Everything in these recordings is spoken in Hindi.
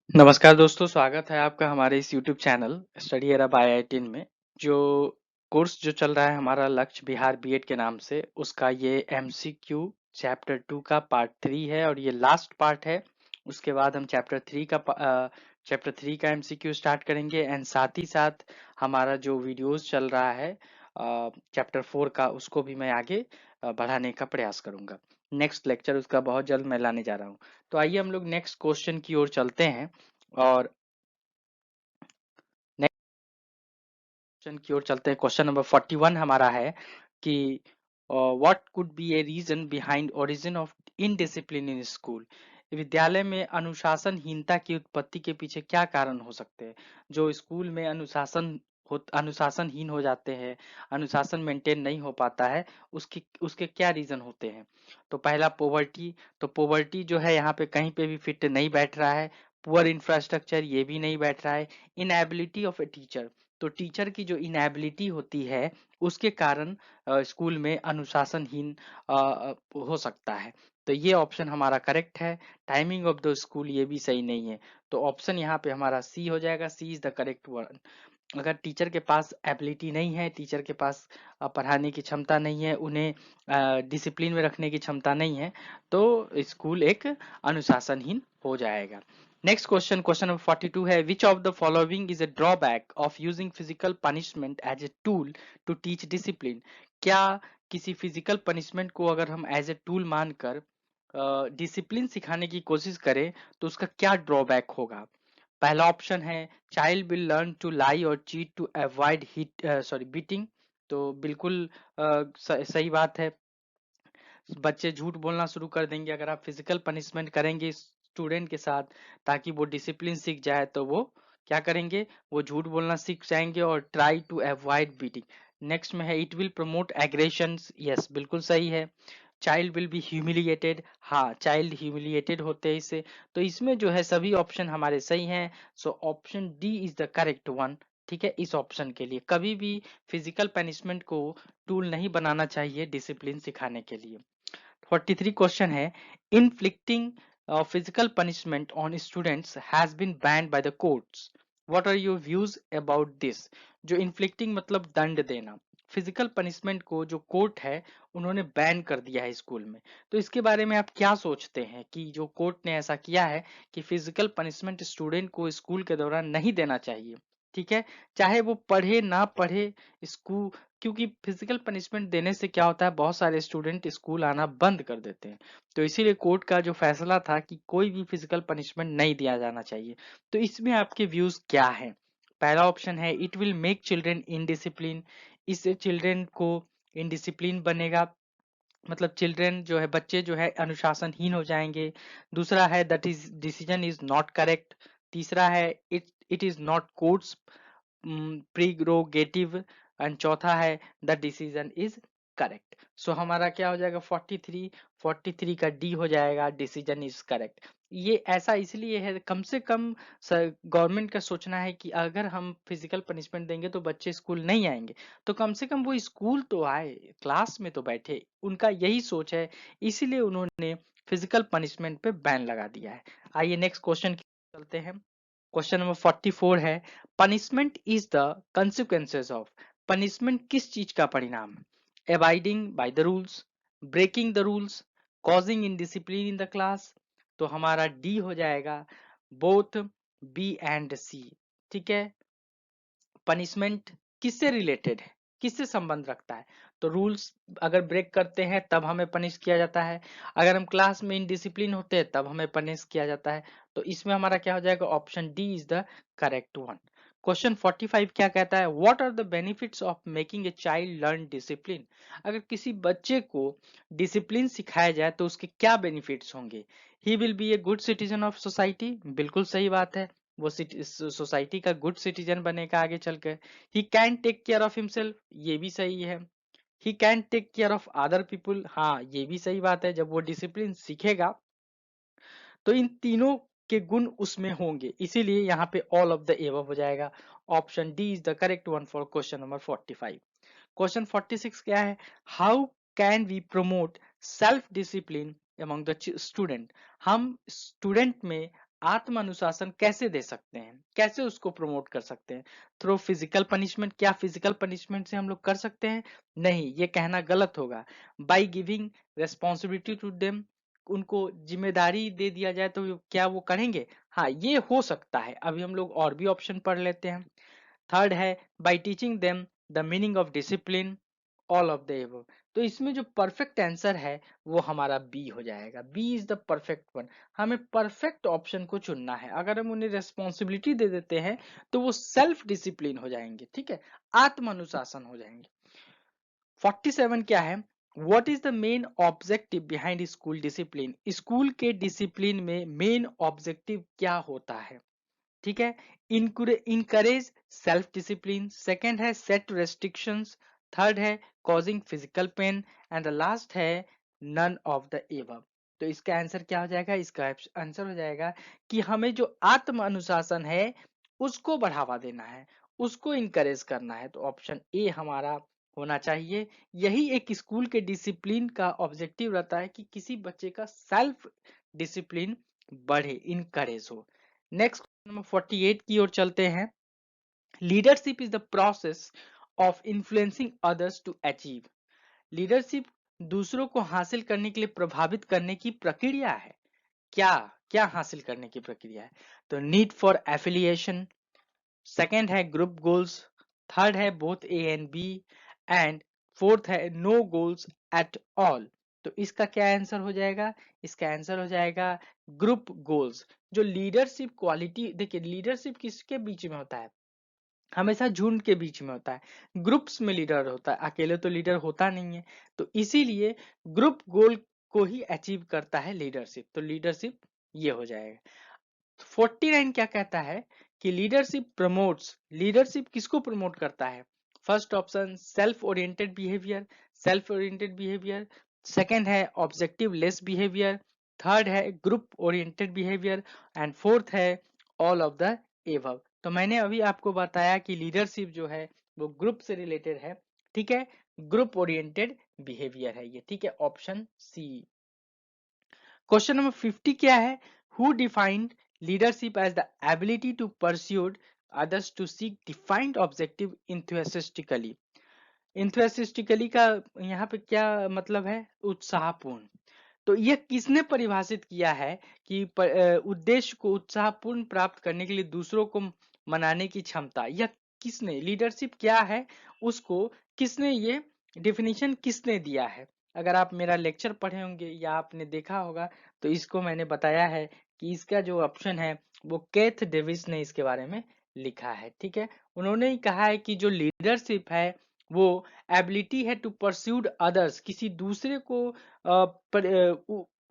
नमस्कार दोस्तों, स्वागत है आपका हमारे इस YouTube channel study era by आई-18 में। जो कोर्स जो चल रहा है हमारा लक्ष्य बिहार बीएड के नाम से, उसका ये एमसीक्यू चैप्टर 2 का पार्ट 3 है और ये लास्ट पार्ट है। उसके बाद हम चैप्टर 3 का एमसीक्यू स्टार्ट करेंगे एंड साथ ही साथ हमारा जो वीडियोस चल रहा है चैप्टर 4 का, उसको भी मैं आगे बढ़ाने का प्रयास करूंगा। नेक्स्ट लेक्चर उसका बहुत जल्द मैं लाने जा रहा हूँ। तो आइए हम लोग नेक्स्ट क्वेश्चन की ओर चलते हैं और नेक्स्ट क्वेश्चन की ओर चलते हैं। क्वेश्चन नंबर 41 हमारा है कि what could be a reason behind origin of indiscipline in school. विद्यालय में अनुशासनहीनता की उत्पत्ति के पीछे क्या कारण हो सकते हैं। जो स्कूल में अनुशासनहीन हो जाते हैं, अनुशासन मेंटेन नहीं हो पाता है, उसकी उसके क्या रीजन होते हैं। तो पहला पोवर्टी। तो पोवर्टी जो है यहाँ पे कहीं पे भी फिट नहीं बैठ रहा है। पुअर इंफ्रास्ट्रक्चर, ये भी नहीं बैठ रहा है। Inability of a teacher. तो टीचर की जो इनएबिलिटी होती है, उसके कारण स्कूल में अनुशासनहीन हो सकता है। तो ये ऑप्शन हमारा करेक्ट है। टाइमिंग ऑफ द स्कूल, ये भी सही नहीं है। तो ऑप्शन यहाँ पे हमारा सी हो जाएगा। सी इज द करेक्ट वन। अगर टीचर के पास एबिलिटी नहीं है, टीचर के पास पढ़ाने की क्षमता नहीं है, उन्हें डिसिप्लिन में रखने की क्षमता नहीं है, तो स्कूल एक अनुशासनहीन हो जाएगा। नेक्स्ट क्वेश्चन, क्वेश्चन नंबर 42 है, which of the following is a drawback of using physical punishment as a tool to teach discipline. क्या किसी फिजिकल पनिशमेंट को अगर हम एज ए टूल मानकर डिसिप्लिन सिखाने की कोशिश करें, तो उसका क्या ड्रॉबैक होगा। पहला ऑप्शन है, child will learn to lie और cheat to avoid hit sorry beating. तो बिल्कुल सही बात है। बच्चे झूठ बोलना शुरू कर देंगे अगर आप फिजिकल पनिशमेंट करेंगे स्टूडेंट के साथ, ताकि वो डिसिप्लिन सीख जाए, तो वो क्या करेंगे, वो झूठ बोलना सीख जाएंगे और try to avoid beating. Next में है, it will promote aggression. Yes, बिल्कुल सही है। Child will be humiliated. हाँ, चाइल्ड ह्यूमिलिएटेड होते हैं इससे। तो इसमें जो है सभी ऑप्शन हमारे सही हैं। So option D is the correct one. ठीक है, इस ऑप्शन के लिए कभी भी फिजिकल पनिशमेंट को टूल नहीं बनाना चाहिए डिसिप्लिन सिखाने के लिए। 43 क्वेश्चन है, inflicting physical punishment on students has been banned by the courts. What are your views about this. जो इन्फ्लिक्टिंग मतलब दंड देना, फिजिकल पनिशमेंट को जो कोर्ट है उन्होंने बैन कर दिया है स्कूल में। तो इसके बारे में आप क्या सोचते हैं कि जो कोर्ट ने ऐसा किया है कि फिजिकल पनिशमेंट स्टूडेंट को स्कूल के दौरान नहीं देना चाहिए। ठीक है, चाहे वो पढ़े ना पढ़े स्कूल, क्योंकि फिजिकल पनिशमेंट देने से क्या होता है, बहुत सारे स्टूडेंट स्कूल आना बंद कर देते हैं। तो इसीलिए कोर्ट का जो फैसला था कि कोई भी फिजिकल पनिशमेंट नहीं दिया जाना चाहिए। तो इसमें आपके व्यूज क्या हैं। पहला ऑप्शन है, it will make children indiscipline. इससे चिल्ड्रेन को इनडिसिप्लिन बनेगा, मतलब चिल्ड्रेन जो है, बच्चे जो है अनुशासनहीन हो जाएंगे। दूसरा है, that is decision is not correct. तीसरा है, it is not court's prerogative. And चौथा है, the decision is correct. So हमारा क्या हो जाएगा, 43 का डी हो जाएगा, डिसीजन इज करेक्ट। ये ऐसा इसलिए है, कम से कम गवर्नमेंट का सोचना है कि अगर हम फिजिकल पनिशमेंट देंगे तो बच्चे स्कूल नहीं आएंगे, तो कम से कम वो स्कूल तो आए, क्लास में तो बैठे। उनका यही सोच है, इसीलिए उन्होंने फिजिकल पनिशमेंट पे बैन लगा दिया है। आइए नेक्स्ट क्वेश्चन चलते हैं। क्वेश्चन नंबर 44 है, punishment is the consequences of. Punishment किस चीज का परिणाम है। Abiding by the rules, breaking the rules, causing indiscipline in the class. तो हमारा डी हो जाएगा, बोथ बी एंड सी। ठीक है, पनिशमेंट किससे रिलेटेड है, किससे संबंध रखता है। तो रूल्स अगर ब्रेक करते हैं तब हमें पनिश किया जाता है, अगर हम क्लास में इनडिसिप्लिन होते हैं तब हमें पनिश किया जाता है। तो इसमें हमारा क्या हो जाएगा, option D is the correct one. Question 45 क्या कहता है, what are the benefits of making a child learn discipline. अगर किसी बच्चे को डिसिप्लिन सिखाया जाए तो उसके क्या बेनिफिट्स होंगे। He will be a good citizen of society. बिल्कुल सही बात है, वो सोसाइटी का गुड सिटीजन बनेगा आगे चलकर। He can take care of himself, ये भी सही है। He can take care of other people, हाँ ये भी सही बात है। जब वो डिसिप्लिन सीखेगा तो इन तीनों के गुण उसमें होंगे, इसीलिए यहाँ पे ऑल ऑफ द एबव हो जाएगा। Option D is the correct one for question number 45। Question 46 क्या है, how can we promote self discipline among the student. हम स्टूडेंट में आत्म अनुशासन कैसे दे सकते हैं, कैसे उसको प्रमोट कर सकते हैं? Through physical punishment. क्या फिजिकल पनिशमेंट से हम लोग कर सकते हैं? नहीं, ये कहना गलत होगा। By giving responsibility to them, उनको जिम्मेदारी दे दिया जाए तो क्या वो करेंगे? हाँ, ये हो सकता है। अभी हम लोग और भी ऑप्शन पढ़ लेते हैं। थर्ड है by teaching them the meaning of discipline, all of the above. तो इसमें जो परफेक्ट आंसर है वो हमारा बी हो जाएगा। B is the perfect one. हमें परफेक्ट ऑप्शन को चुनना है। अगर हम उन्हें रेस्पॉन्सिबिलिटी दे देते हैं तो वो सेल्फ डिसिप्लिन हो जाएंगे, ठीक है, आत्म अनुशासन हो जाएंगे। 47 क्या है? What is the main objective behind school discipline? School के डिसिप्लिन में मेन ऑब्जेक्टिव क्या होता है? ठीक है, इनकरेज सेल्फ डिसिप्लिन। सेकेंड है सेट रेस्ट्रिक्शंस। थर्ड है causing physical pain. And the last है नन ऑफ द एबव। तो इसका आंसर क्या हो जाएगा? इसका आंसर हो जाएगा कि हमें जो आत्म अनुशासन है उसको बढ़ावा देना है, उसको इनकरेज करना है। तो ऑप्शन ए हमारा होना चाहिए। यही एक स्कूल के डिसिप्लिन का ऑब्जेक्टिव रहता है कि किसी बच्चे का सेल्फ डिसिप्लिन बढ़े, इनकरेज हो। नेक्स्ट नंबर 48 की ओर चलते हैं। Leadership is the process of influencing others to achieve. Leadership दूसरों को हासिल करने के लिए प्रभावित करने की प्रक्रिया है। क्या क्या हासिल करने की प्रक्रिया है? तो नीड फॉर एफिलिएशन, सेकेंड है ग्रुप गोल्स, थर्ड है both A and B, and fourth है नो गोल्स एट ऑल। तो इसका क्या आंसर हो जाएगा? इसका आंसर हो जाएगा ग्रुप गोल्स। जो लीडरशिप क्वालिटी, देखिए लीडरशिप किसके बीच में होता है? हमेशा झुंड के बीच में होता है, ग्रुप्स में लीडर होता है, अकेले तो लीडर होता नहीं है। तो इसीलिए ग्रुप गोल को ही अचीव करता है लीडरशिप। तो लीडरशिप ये हो जाएगा। 49 क्या कहता है कि लीडरशिप प्रमोट्स, लीडरशिप किसको प्रमोट करता है? First option self oriented behaviour, self oriented behaviour. Second है ऑब्जेक्टिव लेस बिहेवियर। थर्ड है group oriented behaviour. And fourth है ऑल ऑफ द एबव। तो मैंने अभी आपको बताया कि लीडरशिप जो है वो ग्रुप से रिलेटेड है, ठीक है, ग्रुप ओरिएंटेड बिहेवियर है ये, ठीक है, ऑप्शन सी। क्वेश्चन नंबर 50 क्या है? Who defined leadership as the ability to pursue others to seek defined objective enthusiastically. Enthusiastically का यहाँ पे क्या मतलब है? उत्साहपूर्ण। तो यह किसने परिभाषित किया है कि उद्देश्य को उत्साहपूर्ण प्राप्त करने के लिए दूसरों को मनाने की क्षमता? यह किसने, लीडरशिप क्या है उसको किसने, ये डिफिनीशन किसने दिया है? अगर आप मेरा लेक्चर पढ़े होंगे या आपने देखा होगा तो इसको मैंने बताया है कि इसका जो ऑप्शन है वो केथ डेविस ने इसके बारे में लिखा है, ठीक है। उन्होंने ही कहा है कि जो लीडरशिप है वो एबिलिटी है टू परस्यूड अदर्स, किसी दूसरे को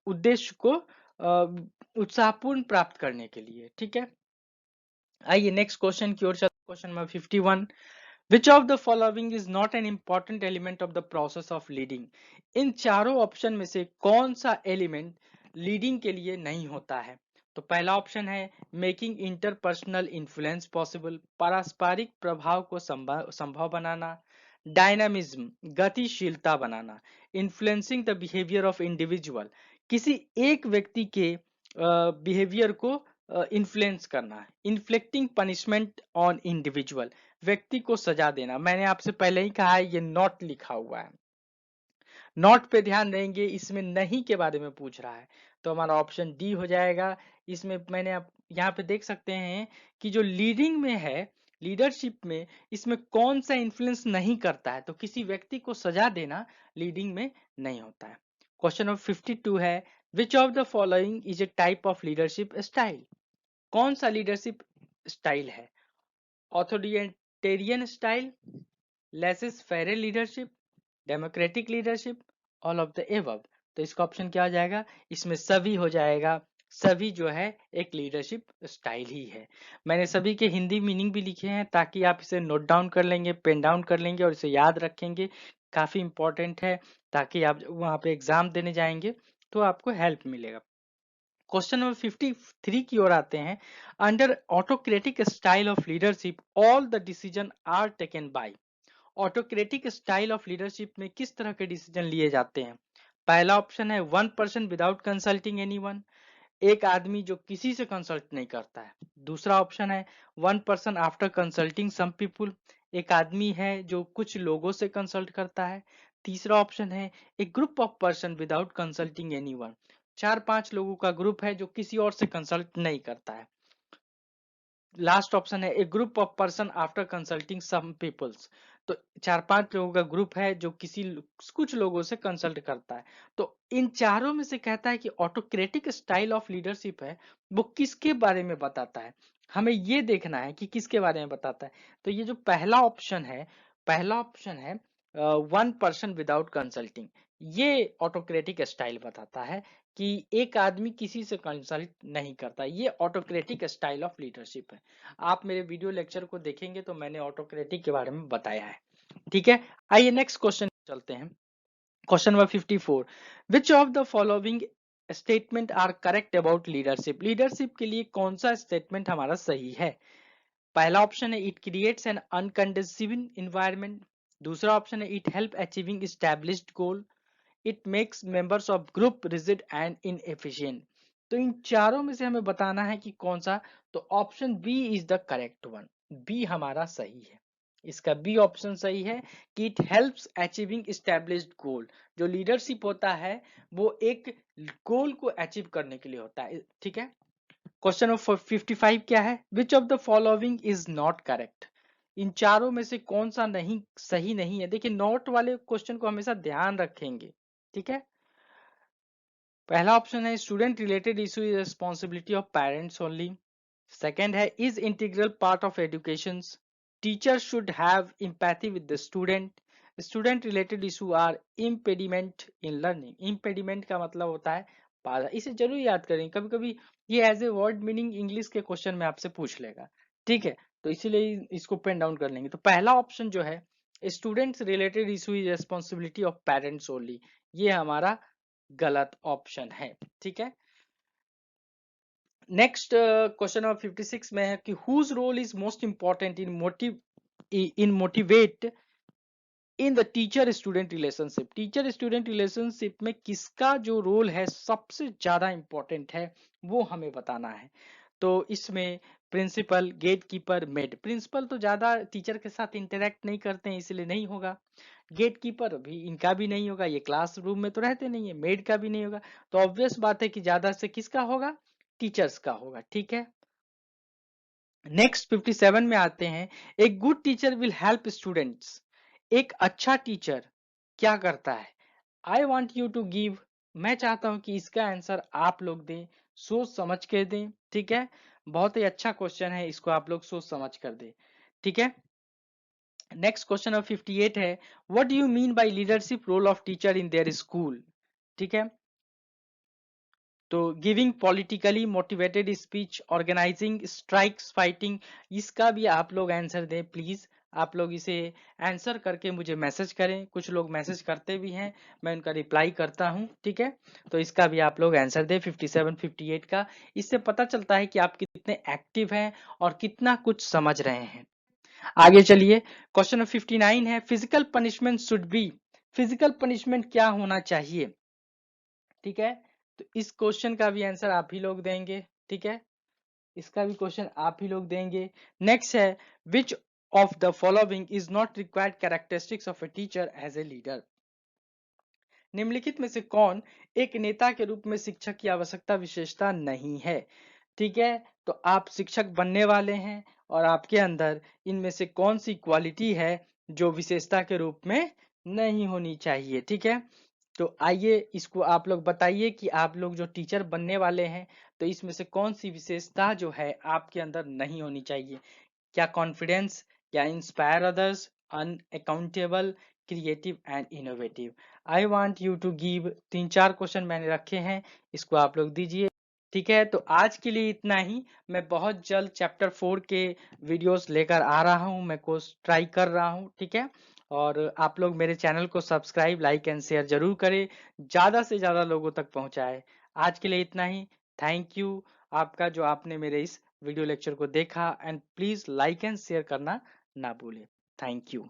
उद्देश्य को उत्साहपूर्ण प्राप्त करने के लिए, ठीक है। आइए नेक्स्ट क्वेश्चन की ओर चलते हैं। Question number 51, which of the following is not an important element of the process of leading? इन चारों ऑप्शन में से कौन सा एलिमेंट लीडिंग के लिए नहीं होता है? तो पहला ऑप्शन है मेकिंग इंटरपर्सनल इन्फ्लुएंस पॉसिबल, पारस्परिक प्रभाव को संभव बनाना। डायनामिज्म, गतिशीलता बनाना। Influencing the behaviour of individual, किसी एक व्यक्ति के बिहेवियर को इन्फ्लुएंस करना। इन्फ्लिक्टिंग पनिशमेंट ऑन इंडिविजुअल, व्यक्ति को सजा देना। मैंने आपसे पहले ही कहा है ये नॉट लिखा हुआ है, नॉट पे ध्यान देंगे, इसमें नहीं के बारे में पूछ रहा है। तो हमारा ऑप्शन डी हो जाएगा। इसमें मैंने आप यहाँ पे देख सकते हैं कि जो लीडिंग में है, लीडरशिप में, इसमें कौन सा इन्फ्लुएंस नहीं करता है? तो किसी व्यक्ति को सजा देना लीडिंग में नहीं होता है। क्वेश्चन नंबर 52 है, which of the following is a type of leadership style? कौन सा लीडरशिप स्टाइल है? ऑथोरिटेरियन स्टाइल, लेसिस फेरे leadership, democratic leadership, all of the above. तो इसका ऑप्शन क्या हो जाएगा? इसमें सभी हो जाएगा। सभी जो है एक लीडरशिप स्टाइल ही है। मैंने सभी के हिंदी मीनिंग भी लिखे हैं ताकि आप इसे नोट डाउन कर लेंगे, पेन डाउन कर लेंगे और इसे याद रखेंगे। काफी इंपॉर्टेंट है ताकि आप वहां पे एग्जाम देने जाएंगे तो आपको हेल्प मिलेगा। क्वेश्चन नंबर 53 की ओर आते हैं। Under autocratic style of leadership all the decision are taken by. Autocratic style of leadership में किस तरह के डिसीजन लिए जाते हैं? पहला ऑप्शन है one person without consulting anyone. एक आदमी जो किसी से कंसल्ट नहीं करता है। दूसरा ऑप्शन है वन पर्सन आफ्टर कंसल्टिंग सम पीपुल, एक आदमी है जो कुछ लोगों से कंसल्ट करता है। तीसरा ऑप्शन है एक group of person without consulting anyone, 4-5 लोगों का ग्रुप है जो किसी और से कंसल्ट नहीं करता है। लास्ट ऑप्शन है a group of person after consulting some peoples, तो 4-5 लोगों का ग्रुप है जो कुछ लोगों से कंसल्ट करता है। तो इन चारों में से कहता है कि ऑटोक्रेटिक स्टाइल ऑफ लीडरशिप है वो किसके बारे में बताता है, हमें ये देखना है कि किसके बारे में बताता है। तो ये जो पहला ऑप्शन है वन पर्सन विदाउट कंसल्टिंग, ये ऑटोक्रेटिक स्टाइल बताता है कि एक आदमी किसी से कंसल्ट नहीं करता, ये ऑटोक्रेटिक स्टाइल ऑफ लीडरशिप है। आप मेरे वीडियो लेक्चर को देखेंगे तो मैंने ऑटोक्रेटिक के बारे में बताया है। ठीक है, आइए नेक्स्ट क्वेश्चन चलते हैं। Question number 54, which of the following statement are correct about leadership, leadership के लिए कौन सा स्टेटमेंट हमारा सही है। पहला ऑप्शन है इट क्रिएट्स एन अनकंडीसिव इन्वायरमेंट, दूसरा ऑप्शन है it help achieving established goal, it makes members of group rigid and inefficient. तो इन चारों में से हमें बताना है कि कौन सा, तो option B is the correct one, B हमारा सही है। इसका बी ऑप्शन सही है कि it helps achieving established goal, जो लीडरशिप होता है वो एक गोल को अचीव करने के लिए होता है। ठीक है, क्वेश्चन नंबर 55 क्या है, which of the following is not correct, इन चारों में से कौन सा नहीं सही नहीं है। देखिए नोट वाले क्वेश्चन को हमेशा ध्यान रखेंगे। ठीक है, पहला ऑप्शन है student related issue is responsibility of parents only, second है is integral part of education, teacher should have empathy with the student, student related issue are impediment in learning, impediment का मतलब होता है बाधा, इसे जरूर याद करें, कभी कभी ये as a word meaning English के क्वेश्चन में आपसे पूछ लेगा। ठीक है, तो इसीलिए इसको पेन डाउन कर लेंगे। तो पहला ऑप्शन जो है students related issue is responsibility of parents only, ये हमारा गलत ऑप्शन है। ठीक है, नेक्स्ट क्वेश्चन नंबर 56 में है कि whose role is most important in motivate in the teacher student relationship, teacher student relationship में किसका जो रोल है सबसे ज्यादा इंपॉर्टेंट है वो हमें बताना है। तो इसमें principal, gate keeper, maid, principal तो ज्यादा टीचर के साथ इंटरेक्ट नहीं करते हैं इसलिए नहीं होगा, गेट कीपर भी इनका भी नहीं होगा, ये क्लासरूम में तो रहते नहीं है, मेड का भी नहीं होगा, तो ऑब्वियस बात है कि ज्यादा से किसका होगा, टीचर्स का होगा। ठीक है, नेक्स्ट 57 में आते हैं, एक good teacher will help students, एक अच्छा टीचर क्या करता है, I want you to give, मैं चाहता हूं कि इसका आंसर आप लोग दें, सोच समझ के दें। ठीक है, बहुत ही अच्छा क्वेश्चन है, इसको आप लोग सोच समझ कर दें। ठीक है, नेक्स्ट क्वेश्चन नंबर 58 है, what do you mean by leadership role of teacher in their school. ठीक है, तो giving politically motivated speech, organising strikes, fighting, इसका भी आप लोग आंसर दें प्लीज। आप लोग इसे आंसर करके मुझे मैसेज करें, कुछ लोग मैसेज करते भी हैं, मैं उनका रिप्लाई करता हूं। ठीक है, तो इसका भी आप लोग आंसर दें 57 58 का, इससे पता चलता है कि आप कितने एक्टिव हैं और कितना कुछ समझ रहे हैं। आगे चलिए, क्वेश्चन नंबर 59 है, physical punishment should be, physical punishment क्या होना चाहिए। ठीक है, तो इस क्वेश्चन का भी आंसर आप ही लोग देंगे। ठीक है, इसका भी क्वेश्चन आप ही लोग देंगे। नेक्स्ट है, which of the following is not required characteristics of a teacher as a leader, निम्नलिखित में से कौन एक नेता के रूप में शिक्षक की आवश्यकता विशेषता नहीं है। ठीक है, तो आप शिक्षक बनने वाले हैं और आपके अंदर इनमें से कौन सी क्वालिटी है जो विशेषता के रूप में नहीं होनी चाहिए। ठीक है, तो आइए इसको आप लोग बताइए कि आप लोग जो टीचर बनने वाले हैं तो इसमें से कौन सी विशेषता जो है आपके अंदर नहीं होनी चाहिए। क्या कॉन्फिडेंस, क्या inspire others, unaccountable, creative and innovative. I want you to give, 3-4 question मैंने रखे हैं, इसको आप लोग दीजिए। ठीक है, तो आज के लिए इतना ही, मैं बहुत जल्द चैप्टर 4 के वीडियोस लेकर आ रहा हूं, मैं कोर्स ट्राई कर रहा हूं। ठीक है, और आप लोग मेरे चैनल को सब्सक्राइब, लाइक एंड शेयर जरूर करें, ज्यादा से ज्यादा लोगों तक पहुंचाए। आज के लिए इतना ही, थैंक यू आपका जो आपने मेरे इस वीडियो लेक्चर को देखा, and please like and share करना ना भूलें। Thank you.